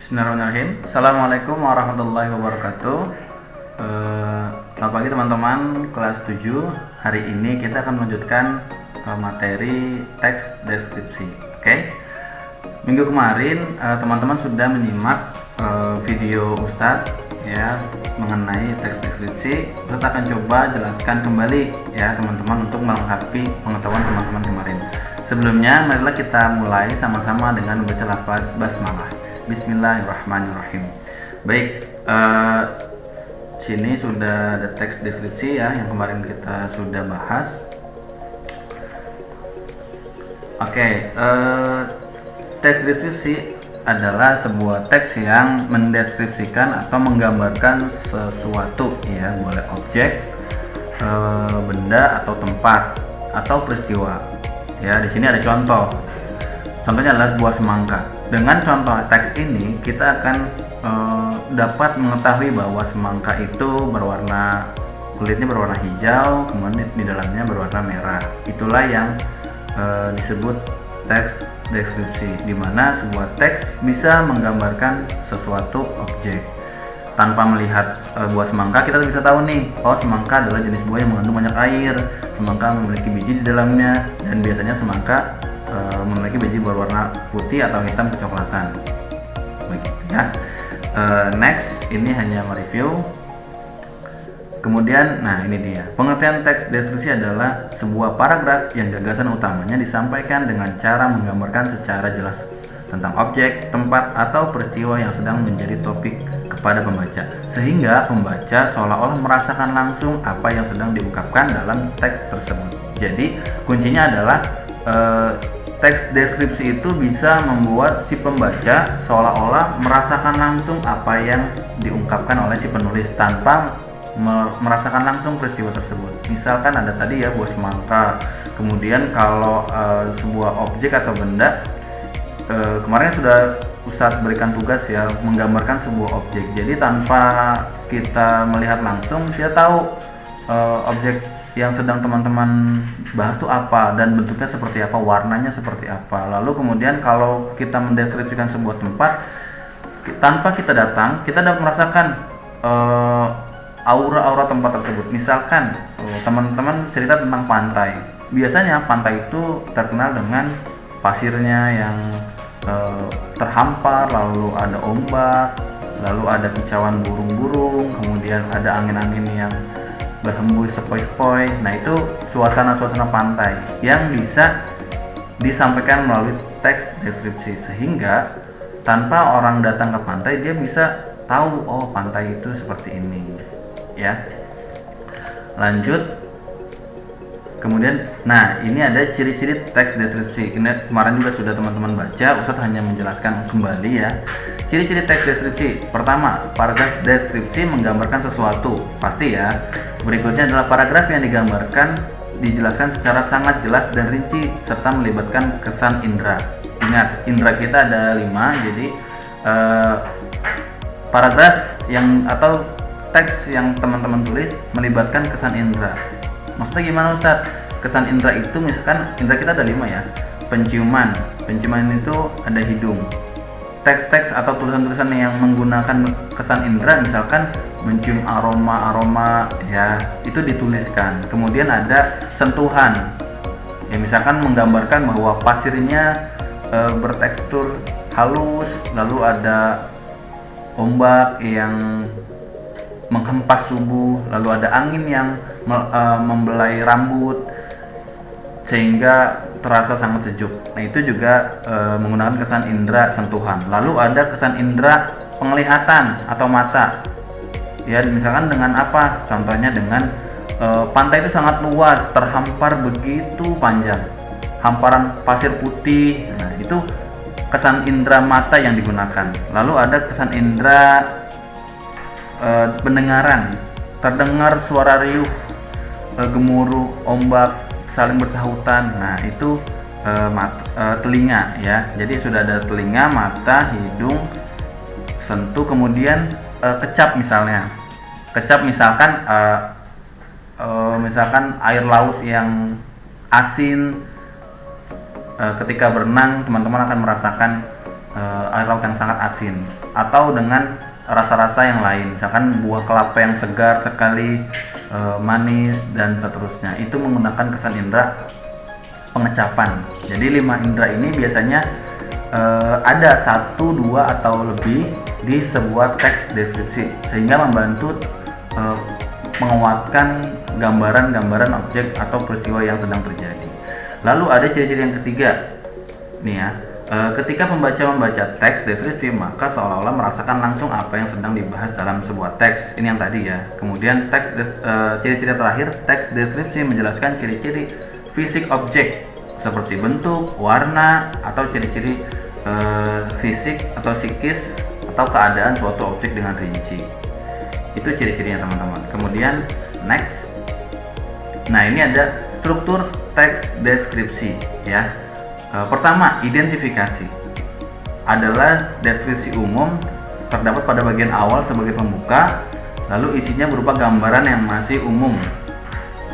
Bismillahirrahmanirrahim. Assalamualaikum warahmatullahi wabarakatuh. Selamat pagi teman-teman kelas 7. Hari ini kita akan melanjutkan materi teks deskripsi. Oke. Minggu kemarin teman-teman sudah menyimak video Ustadz ya mengenai teks deskripsi. Ustadz akan coba jelaskan kembali ya teman-teman untuk melengkapi pengetahuan teman-teman kemarin. Sebelumnya marilah kita mulai sama-sama dengan membaca lafaz basmalah. Bismillahirrahmanirrahim. Baik, sini sudah ada teks deskripsi ya yang kemarin kita sudah bahas. Oke, teks deskripsi adalah sebuah teks yang mendeskripsikan atau menggambarkan sesuatu ya, boleh objek, benda atau tempat atau peristiwa. Ya, di sini ada contoh. Contohnya adalah sebuah semangka. Dengan contoh teks ini kita akan dapat mengetahui bahwa semangka itu kulitnya berwarna hijau, kemudian di dalamnya berwarna merah. Itulah yang disebut teks deskripsi, di mana sebuah teks bisa menggambarkan sesuatu objek. Tanpa melihat buah semangka kita bisa tahu nih, oh semangka adalah jenis buah yang mengandung banyak air, semangka memiliki biji di dalamnya, dan biasanya semangka memiliki biji berwarna putih atau hitam kecoklatan. Begitu ya. Next, ini hanya mereview. Kemudian, nah ini dia. Pengertian teks deskripsi adalah sebuah paragraf yang gagasan utamanya disampaikan dengan cara menggambarkan secara jelas tentang objek, tempat, atau peristiwa yang sedang menjadi topik kepada pembaca, sehingga pembaca seolah-olah merasakan langsung apa yang sedang diungkapkan dalam teks tersebut. Jadi, kuncinya adalah teks deskripsi itu bisa membuat si pembaca seolah-olah merasakan langsung apa yang diungkapkan oleh si penulis tanpa merasakan langsung peristiwa tersebut. Misalkan ada tadi ya buah semangka, kemudian kalau sebuah objek atau benda, kemarin sudah Ustadz berikan tugas ya menggambarkan sebuah objek. Jadi tanpa kita melihat langsung kita tahu objek yang sedang teman-teman bahas itu apa dan bentuknya seperti apa, warnanya seperti apa. Lalu kemudian kalau kita mendeskripsikan sebuah tempat tanpa kita datang, kita dapat merasakan aura-aura tempat tersebut. Misalkan teman-teman cerita tentang pantai. Biasanya pantai itu terkenal dengan pasirnya yang terhampar, lalu ada ombak, lalu ada kicauan burung-burung, kemudian ada angin-angin yang berhembus sepoi-sepoi. Nah, itu suasana-suasana pantai yang bisa disampaikan melalui teks deskripsi, sehingga tanpa orang datang ke pantai dia bisa tahu oh pantai itu seperti ini ya. Lanjut. Kemudian, nah ini ada ciri-ciri teks deskripsi. Ini kemarin juga sudah teman-teman baca, Ustadz hanya menjelaskan kembali ya. Ciri-ciri teks deskripsi. Pertama, paragraf deskripsi menggambarkan sesuatu, pasti ya. Berikutnya adalah paragraf yang dijelaskan secara sangat jelas dan rinci serta melibatkan kesan indera. Ingat, indera kita ada 5, jadi paragraf yang atau teks yang teman-teman tulis melibatkan kesan indera. Maksudnya gimana Ustadz? Kesan indera itu misalkan indera kita ada 5 ya. Penciuman itu ada hidung. Teks-teks atau tulisan-tulisan yang menggunakan kesan indera, misalkan mencium aroma ya, itu dituliskan. Kemudian ada sentuhan ya, misalkan menggambarkan bahwa pasirnya bertekstur halus, lalu ada ombak yang menghempas tubuh, lalu ada angin yang membelai rambut sehingga terasa sangat sejuk. Nah, itu juga menggunakan kesan indera sentuhan. Lalu ada kesan indera penglihatan atau mata. Ya, misalkan dengan apa? Contohnya dengan pantai itu sangat luas, terhampar begitu panjang. Hamparan pasir putih. Nah, itu kesan indera mata yang digunakan. Lalu ada kesan indera pendengaran, terdengar suara riuh, gemuruh ombak saling bersahutan. Nah, itu telinga ya. Jadi sudah ada telinga, mata, hidung, sentuh, kemudian kecap misalnya. Kecap misalkan misalkan air laut yang asin, ketika berenang teman-teman akan merasakan air laut yang sangat asin, atau dengan rasa-rasa yang lain, misalkan buah kelapa yang segar sekali, manis dan seterusnya. Itu menggunakan kesan indera pengecapan. Jadi 5 indera ini biasanya ada 1, 2 atau lebih di sebuah teks deskripsi, sehingga membantu menguatkan gambaran-gambaran objek atau peristiwa yang sedang terjadi. Lalu ada ciri-ciri yang ketiga nih ya. Ketika pembaca membaca teks deskripsi, maka seolah-olah merasakan langsung apa yang sedang dibahas dalam sebuah teks. Ini yang tadi ya. Kemudian ciri-ciri terakhir, teks deskripsi menjelaskan ciri-ciri fisik objek seperti bentuk, warna, atau ciri-ciri fisik atau psikis atau keadaan suatu objek dengan rinci. Itu ciri-cirinya teman-teman. Kemudian next. Nah, ini ada struktur teks deskripsi ya. Pertama, identifikasi adalah deskripsi umum, terdapat pada bagian awal sebagai pembuka, lalu isinya berupa gambaran yang masih umum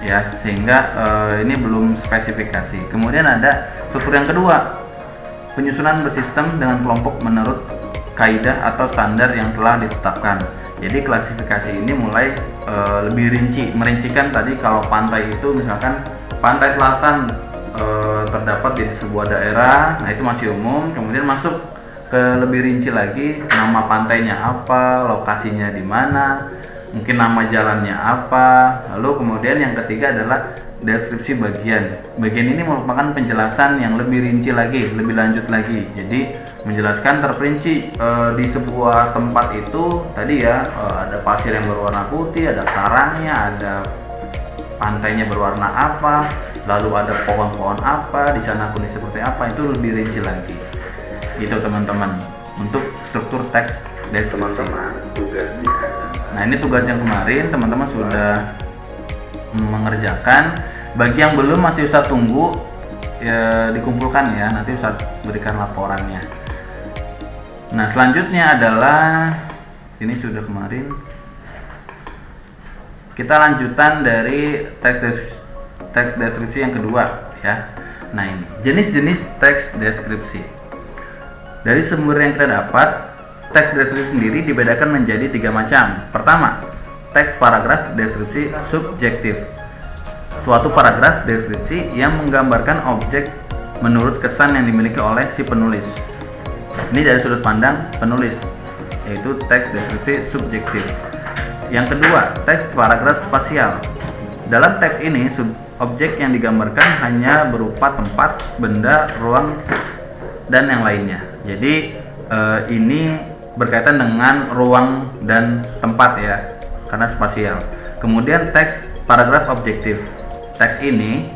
ya, sehingga ini belum spesifikasi. Kemudian ada struktur yang kedua, penyusunan bersistem dengan kelompok menurut kaidah atau standar yang telah ditetapkan. Jadi klasifikasi ini mulai lebih rinci, merincikan tadi kalau pantai itu misalkan pantai selatan terdapat di sebuah daerah, nah itu masih umum. Kemudian masuk ke lebih rinci lagi, nama pantainya apa, lokasinya di mana, mungkin nama jalannya apa. Lalu kemudian yang ketiga adalah deskripsi bagian. Bagian ini merupakan penjelasan yang lebih rinci lagi, lebih lanjut lagi. Jadi menjelaskan terperinci di sebuah tempat itu tadi ya, ada pasir yang berwarna putih, ada karangnya, ada pantainya berwarna apa, lalu ada pohon-pohon apa, di sana kondisi seperti apa, itu lebih rinci lagi. Gitu teman-teman, untuk struktur teks deskripsi. Nah, ini tugas yang kemarin teman-teman sudah mengerjakan. Bagi yang belum masih Ustadz tunggu ya, dikumpulkan ya, nanti Ustadz berikan laporannya. Nah, selanjutnya adalah ini sudah kemarin. Kita lanjutan dari teks deskripsi yang kedua ya. Nah, ini jenis-jenis teks deskripsi. Dari sumber yang kita dapat, teks deskripsi sendiri dibedakan menjadi 3 macam. Pertama, teks paragraf deskripsi subjektif. Suatu paragraf deskripsi yang menggambarkan objek menurut kesan yang dimiliki oleh si penulis. Ini dari sudut pandang penulis, yaitu teks deskripsi subjektif. Yang kedua, teks paragraf spasial. Dalam teks ini, objek yang digambarkan hanya berupa tempat, benda, ruang, dan yang lainnya. Jadi ini berkaitan dengan ruang dan tempat ya, karena spasial. Kemudian teks paragraf objektif. Teks ini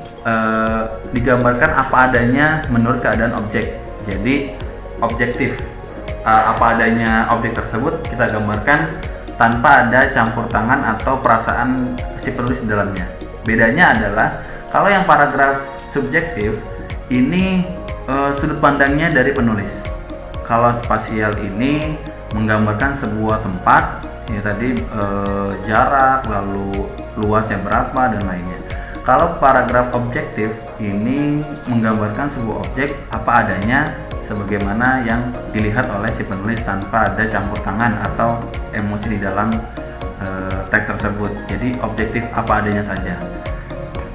digambarkan apa adanya menurut keadaan objek. Jadi objektif, apa adanya objek tersebut kita gambarkan tanpa ada campur tangan atau perasaan si penulis di dalamnya. Bedanya adalah kalau yang paragraf subjektif ini sudut pandangnya dari penulis. Kalau spasial ini menggambarkan sebuah tempat ya tadi, jarak, lalu luasnya berapa dan lainnya. Kalau paragraf objektif ini menggambarkan sebuah objek apa adanya sebagaimana yang dilihat oleh si penulis tanpa ada campur tangan atau emosi di dalam teks tersebut. Jadi objektif apa adanya saja.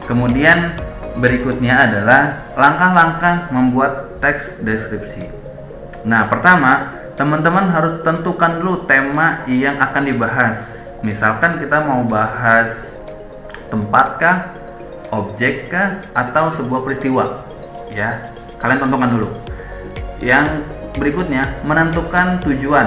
Kemudian berikutnya adalah langkah-langkah membuat teks deskripsi. Nah, pertama, teman-teman harus tentukan dulu tema yang akan dibahas. Misalkan kita mau bahas tempat kah, objek kah, atau sebuah peristiwa. Ya, kalian tentukan dulu. Yang berikutnya, menentukan tujuan.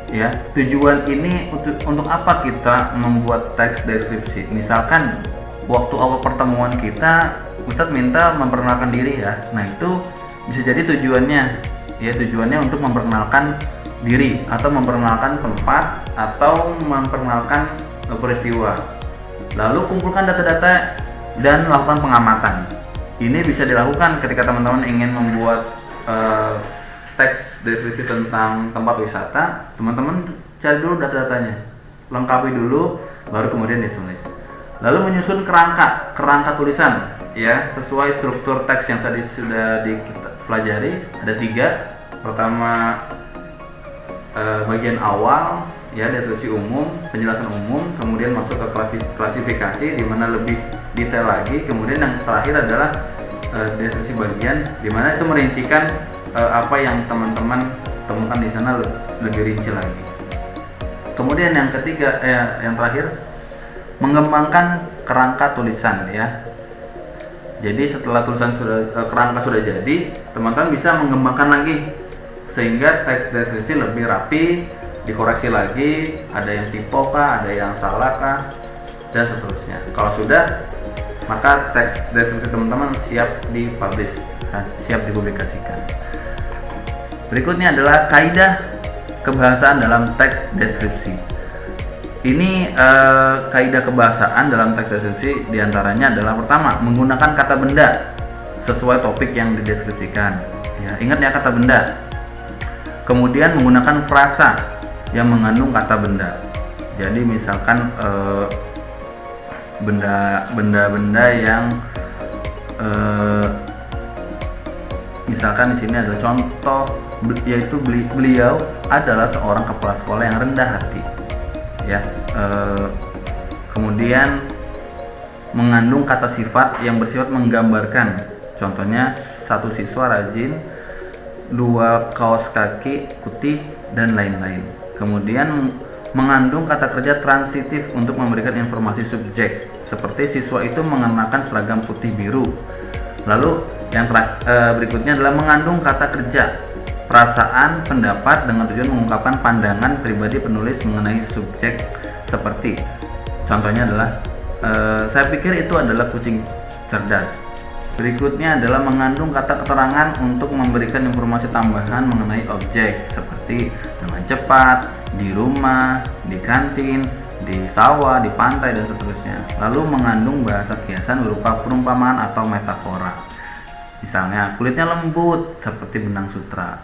Ya, tujuan ini untuk apa kita membuat teks deskripsi? Misalkan waktu awal pertemuan kita, Ustadz minta memperkenalkan diri ya. Nah, itu bisa jadi tujuannya. Ya, tujuannya untuk memperkenalkan diri atau memperkenalkan tempat atau memperkenalkan peristiwa. Lalu kumpulkan data-data dan lakukan pengamatan. Ini bisa dilakukan ketika teman-teman ingin membuat teks deskripsi tentang tempat wisata. Teman-teman cari dulu data-datanya, lengkapi dulu, baru kemudian ditulis. Lalu menyusun kerangka tulisan ya, sesuai struktur teks yang tadi sudah kita pelajari. Ada 3. Pertama, bagian awal ya, deskripsi umum, penjelasan umum, kemudian masuk ke klasifikasi di mana lebih detail lagi, kemudian yang terakhir adalah deskripsi bagian di mana itu merincikan apa yang teman-teman temukan di sana lebih rinci lagi. Kemudian yang ketiga, yang terakhir, mengembangkan kerangka tulisan ya. Jadi setelah tulisan kerangka sudah jadi, teman-teman bisa mengembangkan lagi sehingga teks deskripsi lebih rapi, dikoreksi lagi, ada yang typo kah, ada yang salah kah, dan seterusnya. Kalau sudah, maka teks deskripsi teman-teman siap dipublish, siap dipublikasikan. Berikutnya adalah kaidah kebahasaan dalam teks deskripsi. Ini kaidah kebahasaan dalam teks deskripsi diantaranya adalah pertama, menggunakan kata benda sesuai topik yang dideskripsikan. Ya, ingat ya kata benda. Kemudian menggunakan frasa yang mengandung kata benda. Jadi misalkan benda-benda yang misalkan di sini adalah contoh, yaitu beliau adalah seorang kepala sekolah yang rendah hati. Ya, kemudian mengandung kata sifat yang bersifat menggambarkan. Contohnya, satu siswa rajin, 2 kaos kaki putih, dan lain-lain. Kemudian mengandung kata kerja transitif untuk memberikan informasi subjek, seperti siswa itu mengenakan seragam putih biru. Lalu yang berikutnya adalah mengandung kata kerja perasaan, pendapat dengan tujuan mengungkapkan pandangan pribadi penulis mengenai subjek, seperti contohnya adalah saya pikir itu adalah kucing cerdas. Berikutnya adalah mengandung kata keterangan untuk memberikan informasi tambahan mengenai objek, seperti dengan cepat, di rumah, di kantin, di sawah, di pantai, dan seterusnya. Lalu mengandung bahasa kiasan berupa perumpamaan atau metafora. Misalnya, kulitnya lembut seperti benang sutra.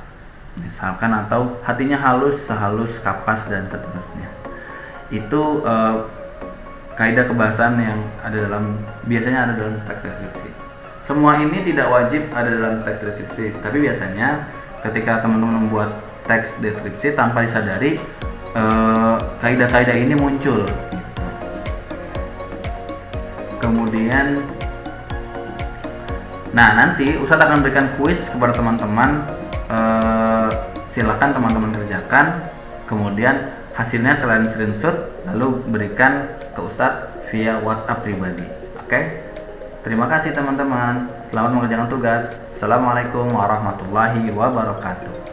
Misalkan, atau hatinya halus sehalus kapas, dan seterusnya. Itu kaidah kebahasaan yang biasanya ada dalam teks deskripsi. Semua ini tidak wajib ada dalam teks deskripsi, tapi biasanya ketika teman-teman membuat teks deskripsi tanpa disadari, kaidah-kaidah ini muncul. Kemudian, nanti Ustadz akan berikan kuis kepada teman-teman. Silakan teman-teman kerjakan, kemudian hasilnya kalian screenshot lalu berikan ke Ustadz via WhatsApp pribadi. Oke? Terima kasih teman-teman. Selamat mengerjakan tugas. Assalamualaikum warahmatullahi wabarakatuh.